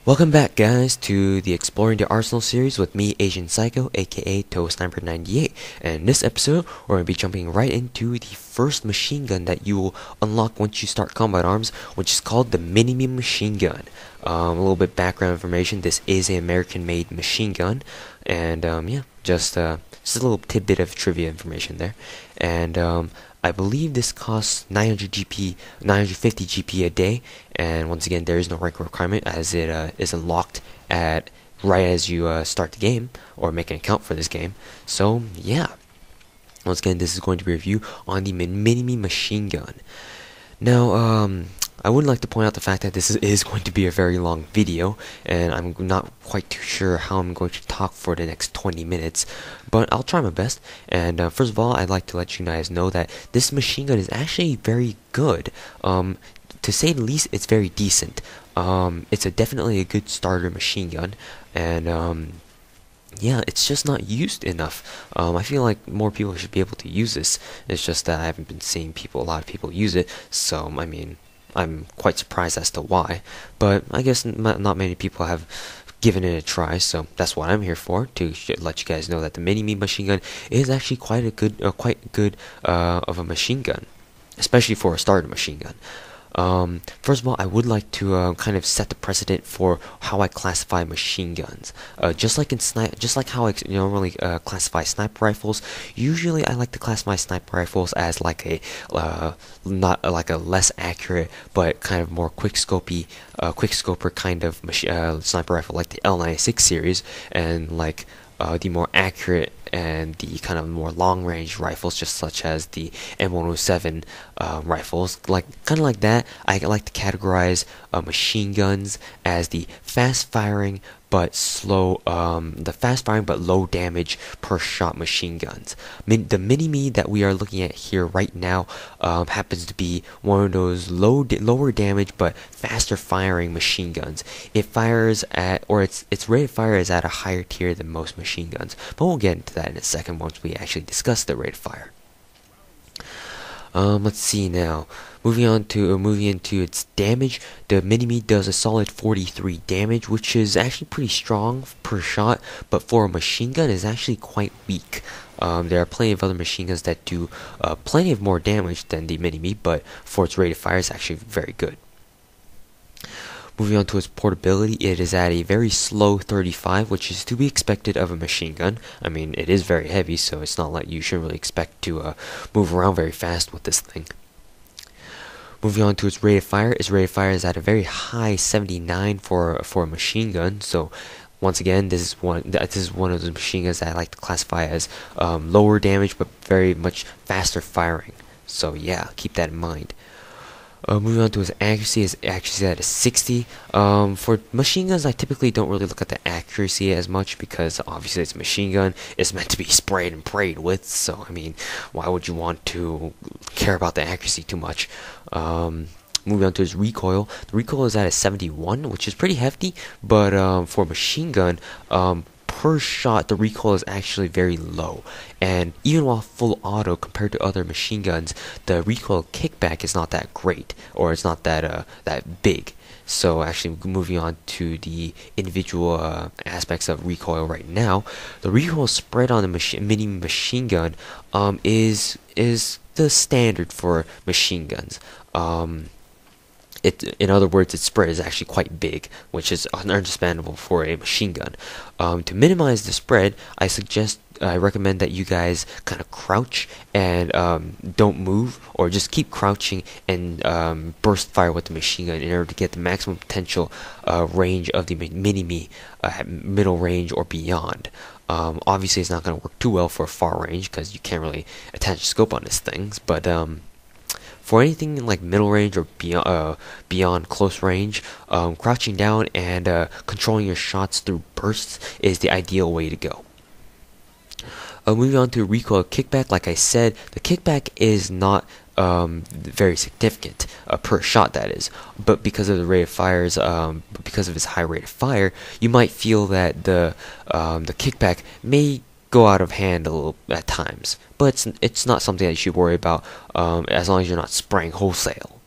Welcome back, guys, to the Exploring the Arsenal series with me, Asian Psycho, aka ToSniper98. And in this episode, we're going to be jumping right into the first machine gun that you will unlock once you start Combat Arms, which is called the MINIMI machine gun. A little bit background information: this is an American-made machine gun, and yeah, just a little tidbit of trivia information there. And I believe this costs 900 GP, 950 GP a day, and once again, there is no rank requirement as it is unlocked at right as you start the game or make an account for this game. So yeah, once again, this is going to be a review on the MINIMI machine gun. Now, I would like to point out the fact that this is going to be a very long video, and I'm not quite too sure how I'm going to talk for the next 20 minutes, but I'll try my best. And first of all, I'd like to let you guys know that this machine gun is actually very good. To say the least, it's very decent. It's definitely a good starter machine gun, and yeah, it's just not used enough. I feel like more people should be able to use this. It's just that I haven't been seeing a lot of people use it, so I mean, I'm quite surprised as to why, but I guess not many people have given it a try, so that's what I'm here for, to let you guys know that the MINIMI machine gun is actually quite good of a machine gun, especially for a starter machine gun. First of all, I would like to kind of set the precedent for how I classify machine guns. Just like how I normally classify sniper rifles. Usually, I like to classify sniper rifles as like a not like a less accurate, but kind of more quickscoper kind of sniper rifle, like the L96 series, and like the more accurate and the kind of more long-range rifles, just such as the M107 rifles, kind of like that. I like to categorize machine guns as the fast-firing but low damage per shot machine guns. The MINIMI that we are looking at here right now happens to be one of those lower damage but faster firing machine guns. It fires at, or its rate of fire is at a higher tier than most machine guns, but we'll get into that in a second once we actually discuss the rate of fire. Let's see now. Moving into its damage, the MINIMI does a solid 43 damage, which is actually pretty strong per shot, but for a machine gun is actually quite weak. There are plenty of other machine guns that do plenty of more damage than the MINIMI, but for its rate of fire, it's actually very good. Moving on to its portability, it is at a very slow 35, which is to be expected of a machine gun. I mean, it is very heavy, so it's not like you shouldn't really expect to move around very fast with this thing. Moving on to its rate of fire is at a very high 79 for a machine gun. So once again, this is one of those machine guns that I like to classify as lower damage but very much faster firing. So yeah, keep that in mind. Moving on to its accuracy, is accuracy at a 60. For machine guns, I typically don't really look at the accuracy as much because obviously it's a machine gun. It's meant to be sprayed and prayed with, so I mean, why would you want to care about the accuracy too much? Moving on to its recoil, the recoil is at a 71, which is pretty hefty, but for a machine gun, per shot, the recoil is actually very low, and even while full auto, compared to other machine guns, the recoil kickback is not that great, or it's not that big. So actually, moving on to the individual aspects of recoil right now, the recoil spread on the MINIMI machine gun is the standard for machine guns. In other words, its spread is actually quite big, which is understandable for a machine gun. To minimize the spread, I recommend that you guys kind of crouch and don't move, or just keep crouching and burst fire with the machine gun in order to get the maximum potential range of the MINIMI at middle range or beyond. Obviously, it's not going to work too well for far range because you can't really attach a scope on this thing, but for anything like middle range or beyond close range, crouching down and controlling your shots through bursts is the ideal way to go. Moving on to recoil kickback, like I said, the kickback is not very significant per shot, that is, but because of the rate of fires, because of its high rate of fire, you might feel that the kickback may go out of hand a little at times, but it's not something that you should worry about as long as you're not spraying wholesale.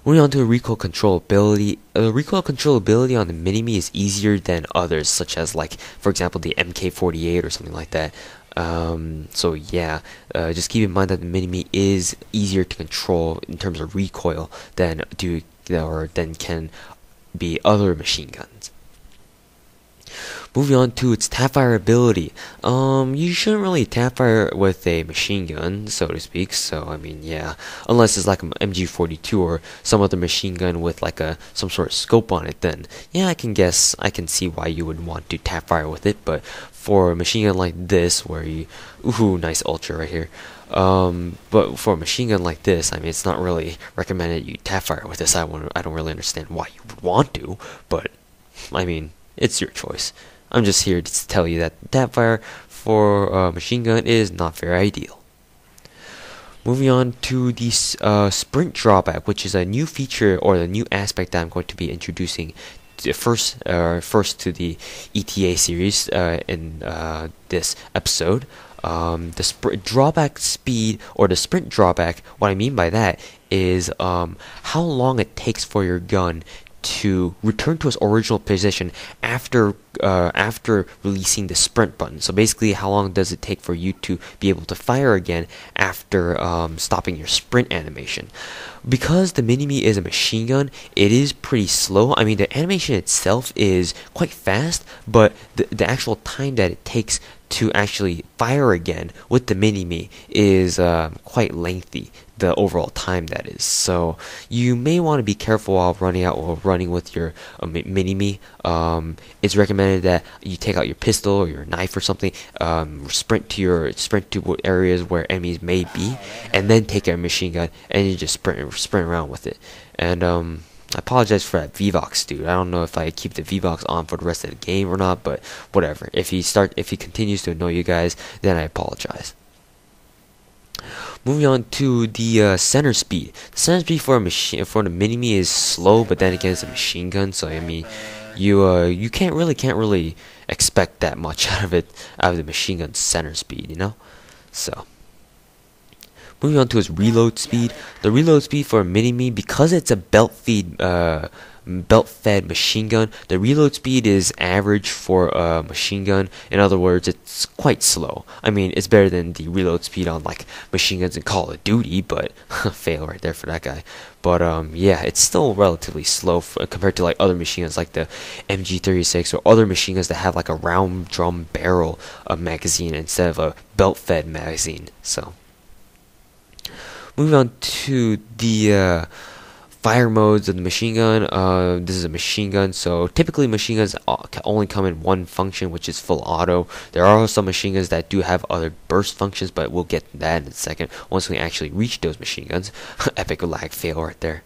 Moving on to the recoil controllability. Recoil controllability on the MINIMI is easier than others, such as like, for example, the MK48 or something like that. So yeah, just keep in mind that the MINIMI is easier to control in terms of recoil than can be other machine guns. Moving on to its tapfire ability. You shouldn't really tapfire with a machine gun, so to speak. So I mean, yeah, unless it's like an MG42 or some other machine gun with like some sort of scope on it, then yeah, I can see why you would want to tapfire with it. But for a machine gun like this, where nice ultra right here. But for a machine gun like this, I mean, it's not really recommended you tapfire with this. I don't really understand why you would want to, but I mean, it's your choice. I'm just here to tell you that tapfire for a machine gun is not very ideal. Moving on to the sprint drawback, which is a new feature or the new aspect that I'm going to be introducing first to the ETA series in this episode. The drawback speed, or the sprint drawback, what I mean by that is how long it takes for your gun to return to its original position after releasing the sprint button. So basically, how long does it take for you to be able to fire again after stopping your sprint animation? Because the MINIMI is a machine gun, it is pretty slow. I mean, the animation itself is quite fast, but the actual time that it takes to actually fire again with the MINIMI is quite lengthy, the overall time that is. So you may want to be careful while running with your MINIMI. It's recommended that you take out your pistol or your knife or something, sprint to areas where enemies may be, and then take a machine gun and you just sprint around with it. And I apologize for that VVOX, dude. I don't know if I keep the VVOX on for the rest of the game or not, but whatever. If he continues to annoy you guys, then I apologize. Moving on to the center speed. The center speed for the MINIMI is slow, but then again, it's a machine gun, so I mean, you can't really expect that much out of the machine gun's center speed, you know. So moving on to its reload speed. The reload speed for a MINIMI, because it's a belt-fed machine gun, the reload speed is average for a machine gun. In other words, it's quite slow. I mean, it's better than the reload speed on like machine guns in Call of Duty, but fail right there for that guy. But yeah, it's still relatively slow compared to like other machine guns like the MG36 or other machine guns that have like a round drum barrel magazine instead of a belt-fed magazine. So moving on to the fire modes of the machine gun. This is a machine gun, so typically machine guns can only come in one function, which is full auto. There are some machine guns that do have other burst functions, but we'll get to that in a second once we actually reach those machine guns. Epic lag fail right there.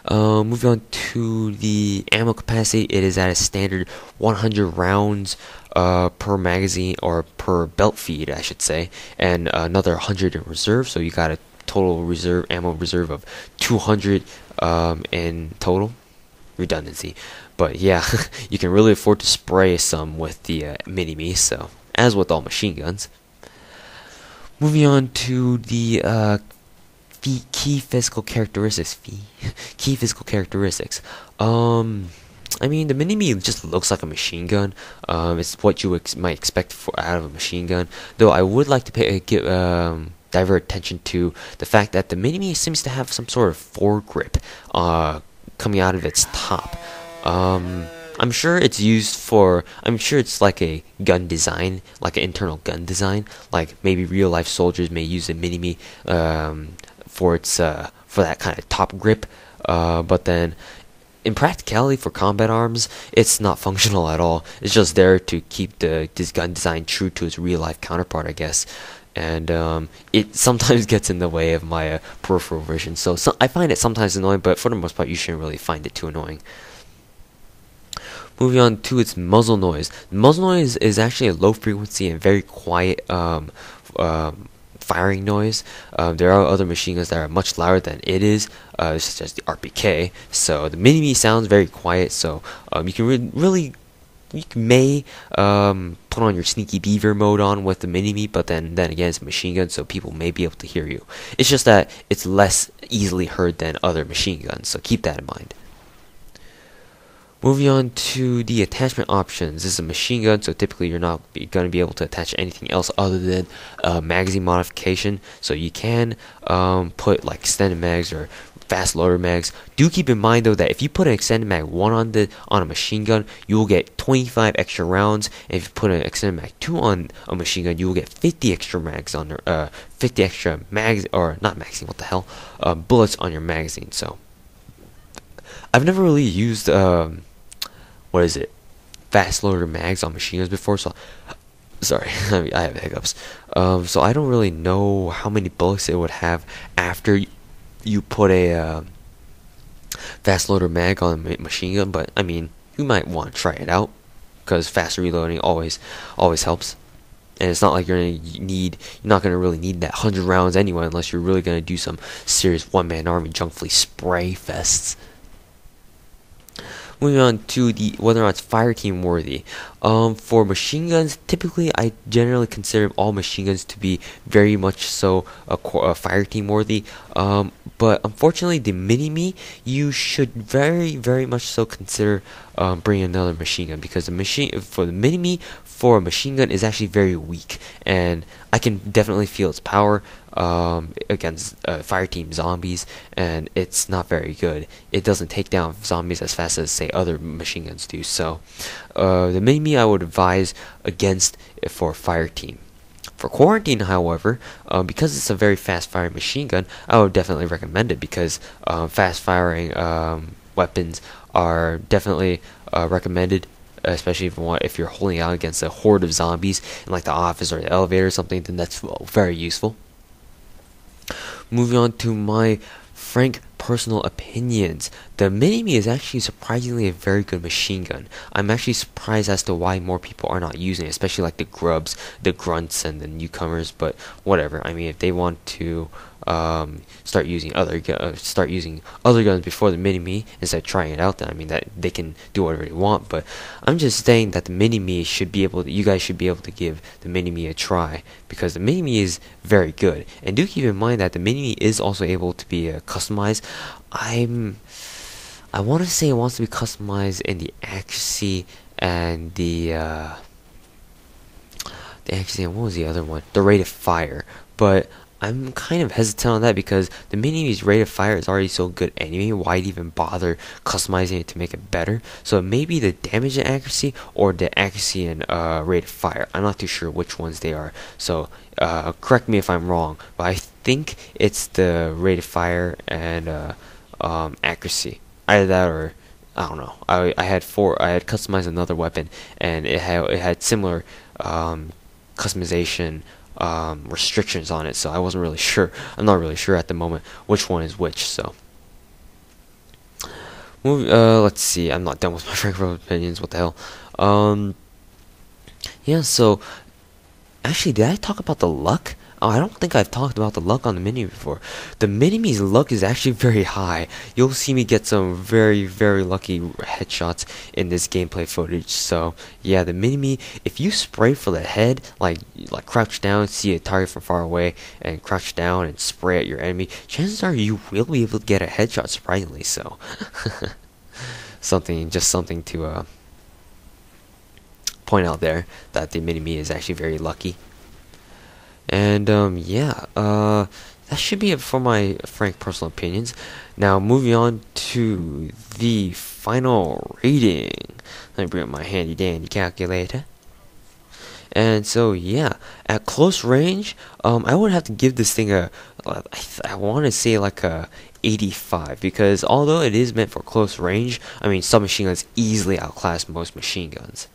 Moving on to the ammo capacity, it is at a standard 100 rounds per magazine, or per belt feed I should say, and another 100 in reserve, so you got a total ammo reserve of 200 in total. Redundancy, but yeah, you can really afford to spray some with the MINIMI, so as with all machine guns. Moving on to the key physical characteristics. I mean, the MINIMI just looks like a machine gun. It's what you might expect out of a machine gun. Though I would like to divert attention to the fact that the MINIMI seems to have some sort of foregrip coming out of its top. I'm sure it's like a gun design, like an internal gun design. Like maybe real life soldiers may use a MINIMI for that kind of top grip. But then in practicality for combat arms, it's not functional at all. It's just there to keep this gun design true to its real life counterpart, I guess. And it sometimes gets in the way of my peripheral vision. So I find it sometimes annoying, but for the most part, you shouldn't really find it too annoying. Moving on to its muzzle noise. Muzzle noise is actually a low frequency and very quiet firing noise. There are other machine guns that are much louder than it is, such as the RPK. So the MINIMI sounds very quiet. So you may put on your sneaky beaver mode on with the MINIMI, but then again it's a machine gun, so people may be able to hear you. It's just that it's less easily heard than other machine guns, so keep that in mind. Moving on to the attachment options. This is a machine gun, so typically you're not going to be able to attach anything else other than magazine modification. So you can put like extended mags or fast loader mags. Do keep in mind though that if you put an extended mag 1 on a machine gun, you will get 25 extra rounds. And if you put an extended mag 2 on a machine gun, you will get 50 extra mags on there, 50 extra mags, or not magazine, what the hell, bullets on your magazine. So I've never really used what is it, fast loader mags on machine guns before, so sorry, I have hiccups. So I don't really know how many bullets it would have after you put a fast loader mag on a machine gun, but I mean, you might want to try it out because fast reloading always helps. And it's not like you're not gonna really need that 100 rounds anyway, unless you're really gonna do some serious one-man army junk fleet spray fests. Moving on to the whether or not it's fire team worthy. For machine guns, typically I generally consider all machine guns to be very much so a fire team worthy. But unfortunately, the MINIMI, you should very much so consider bringing another machine gun, because the MINIMI for a machine gun is actually very weak, and I can definitely feel its power against fire team zombies, and it's not very good. It doesn't take down zombies as fast as say other machine guns do. So the MINIMI I would advise against for fire team. For quarantine, however, because it's a very fast-firing machine gun, I would definitely recommend it, because fast-firing weapons are definitely recommended, especially if you're holding out against a horde of zombies in like the office or the elevator or something. Then that's very useful. Moving on to my frank personal opinions. The MINIMI is actually surprisingly a very good machine gun. I'm actually surprised as to why more people are not using it, especially like the grubs, the grunts, and the newcomers. But whatever. I mean, if they want to start using other guns before the MINIMI instead of trying it out, then I mean that they can do whatever they want. But I'm just saying that the MINIMI you guys should be able to give the MINIMI a try, because the MINIMI is very good. And do keep in mind that the MINIMI is also able to be customized. I want to say it wants to be customized in the accuracy and the accuracy, and what was the other one? The rate of fire. But I'm kind of hesitant on that, because the MINIMI's rate of fire is already so good anyway. Why even bother customizing it to make it better? So it may be the damage and accuracy, or the accuracy and rate of fire. I'm not too sure which ones they are. So correct me if I'm wrong, but I think it's the rate of fire and accuracy. Either that, or I don't know. I had customized another weapon, and it had similar customization restrictions on it, so I wasn't really sure. I'm not really sure at the moment which one is which. So let's see. I'm not done with my frank opinions. What the hell? Yeah. So actually, did I talk about the luck? Oh, I don't think I've talked about the luck on the MINIMI before. The MINIMI's luck is actually very high. You'll see me get some very lucky headshots in this gameplay footage. So yeah, the MINIMI, if you spray for the head, like crouch down, see a target from far away, and crouch down and spray at your enemy, chances are you will be able to get a headshot, surprisingly so. something to point out there, that the MINIMI is actually very lucky. And yeah, that should be it for my frank personal opinions. Now moving on to the final rating. Let me bring up my handy dandy calculator. And so yeah, at close range, I would have to give this thing I want to say like a 85, because although it is meant for close range, I mean submachine guns easily outclass most machine guns.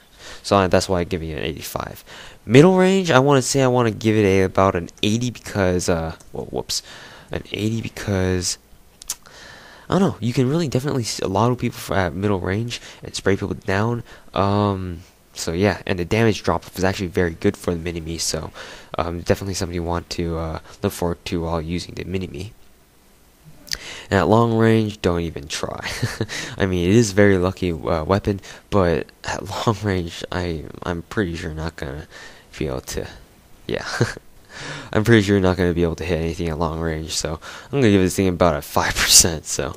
So that's why I'm giving it an 85. Middle range, I want to give it about an 80, because an 80 because I don't know. You can really definitely see a lot of people at middle range and spray people down. So yeah, and the damage drop is actually very good for the MINIMI. So definitely something you want to look forward to while using the MINIMI. And at long range, don't even try. I mean, it is a very lucky weapon, but at long range, I'm pretty sure not gonna be able to. Yeah, I'm pretty sure not gonna be able to hit anything at long range. So I'm gonna give this thing about a 5%. So,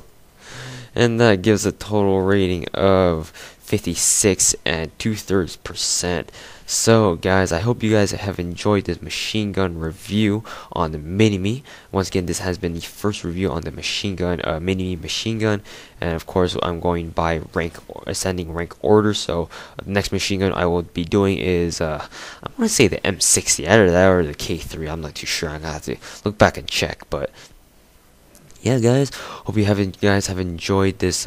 and that gives a total rating of 56 and 2/3%. So guys, I hope you guys have enjoyed this machine gun review on the MINIMI. Once again, this has been the first review on the machine gun, MINIMI machine gun, and of course I'm going by ascending rank order. So the next machine gun I will be doing is I want to say the M60, either that or the K3. I'm not too sure. I'm gonna have to look back and check, but yeah, guys, hope you guys have enjoyed this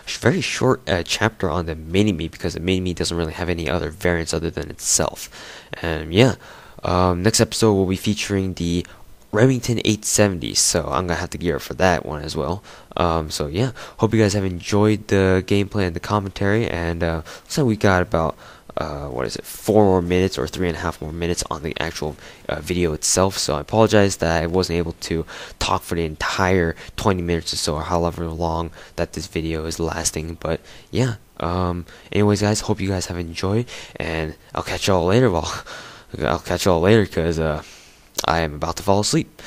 very short chapter on the MINIMI, because the MINIMI doesn't really have any other variants other than itself. And yeah, next episode will be featuring the Remington 870, so I'm gonna have to gear up for that one as well. So yeah, hope you guys have enjoyed the gameplay and the commentary, and looks like we got about what is it, 4 more minutes or 3.5 more minutes on the actual video itself. So I apologize that I wasn't able to talk for the entire 20 minutes or so, or however long that this video is lasting. But yeah, anyways, guys, hope you guys have enjoyed, and I'll catch y'all later. Well, I'll catch y'all later, because I am about to fall asleep.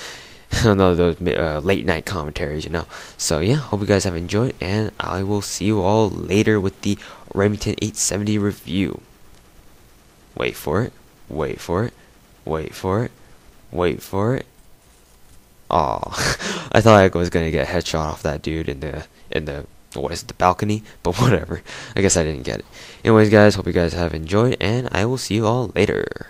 Another those late night commentaries, you know. So yeah, hope you guys have enjoyed, and I will see you all later with the Remington 870 review. Wait for it. Wait for it. Wait for it. Wait for it. Aw, I thought I was gonna get a headshot off that dude in the what is it, the balcony? But whatever. I guess I didn't get it. Anyways, guys, hope you guys have enjoyed, and I will see you all later.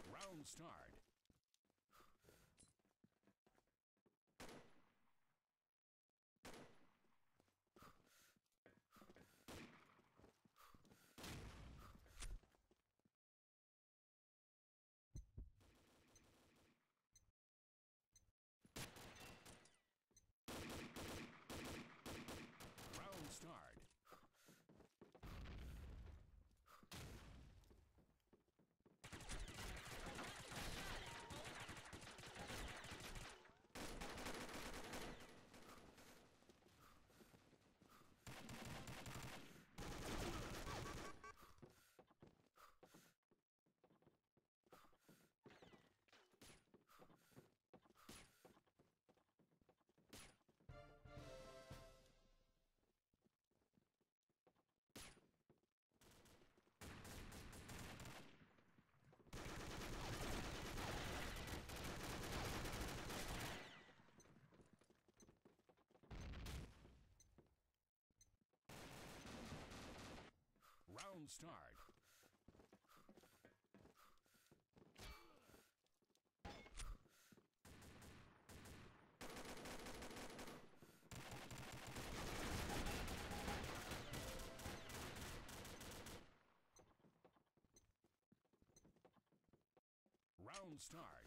Round start. Round start. Round start. Round start.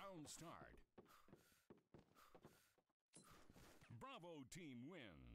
Round start. Round start. Bravo team wins.